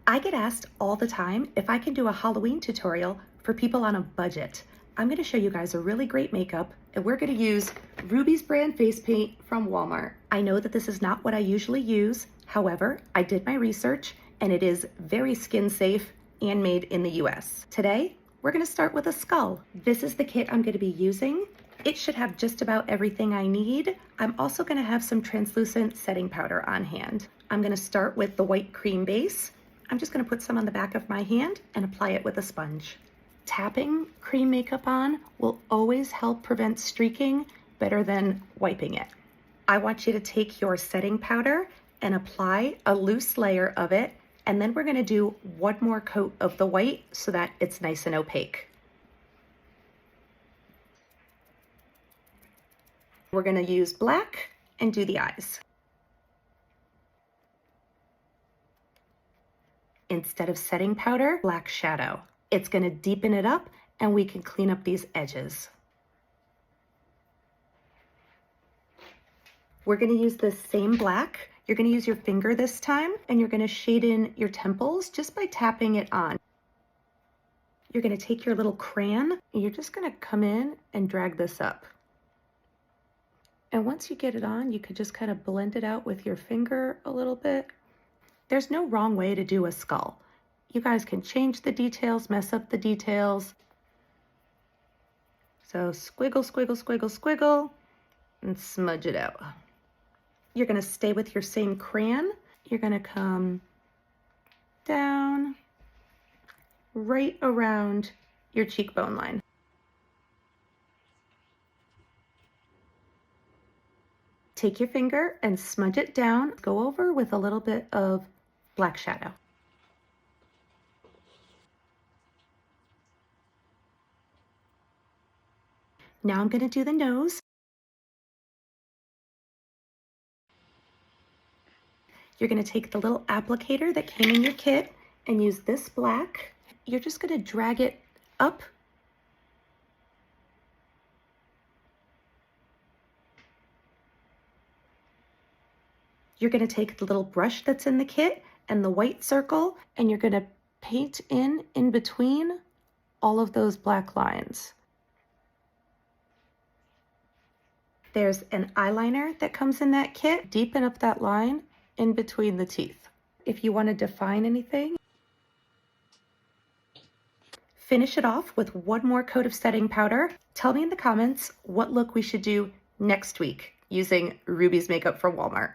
I get asked all the time if I can do a Halloween tutorial for people on a budget. I'm going to show you guys a really great makeup, and we're going to use Rubies brand face paint from Walmart. I know that this is not what I usually use. However, I did my research and it is very skin safe and made in the US. Today, we're going to start with a skull. This is the kit I'm going to be using. It should have just about everything I need. I'm also going to have some translucent setting powder on hand. I'm going to start with the white cream base. I'm just going to put some on the back of my hand and apply it with a sponge. Tapping cream makeup on will always help prevent streaking better than wiping it. I want you to take your setting powder and apply a loose layer of it, and then we're going to do one more coat of the white so that it's nice and opaque. We're going to use black and do the eyes. Instead of setting powder, black shadow. It's going to deepen it up and we can clean up these edges. We're going to use this same black. You're going to use your finger this time and you're going to shade in your temples just by tapping it on. You're going to take your little crayon and you're just going to come in and drag this up. And once you get it on, you could just kind of blend it out with your finger a little bit. There's no wrong way to do a skull. You guys can change the details, mess up the details. So squiggle, squiggle, squiggle, squiggle, and smudge it out. You're going to stay with your same crayon. You're going to come down right around your cheekbone line. Take your finger and smudge it down. Go over with a little bit of black shadow. Now I'm going to do the nose. You're going to take the little applicator that came in your kit and use this black. You're just going to drag it up. You're going to take the little brush that's in the kit and the white circle, and you're going to paint in between all of those black lines. There's an eyeliner that comes in that kit. Deepen up that line in between the teeth. If you want to define anything, finish it off with one more coat of setting powder. Tell me in the comments what look we should do next week using Rubies makeup from Walmart.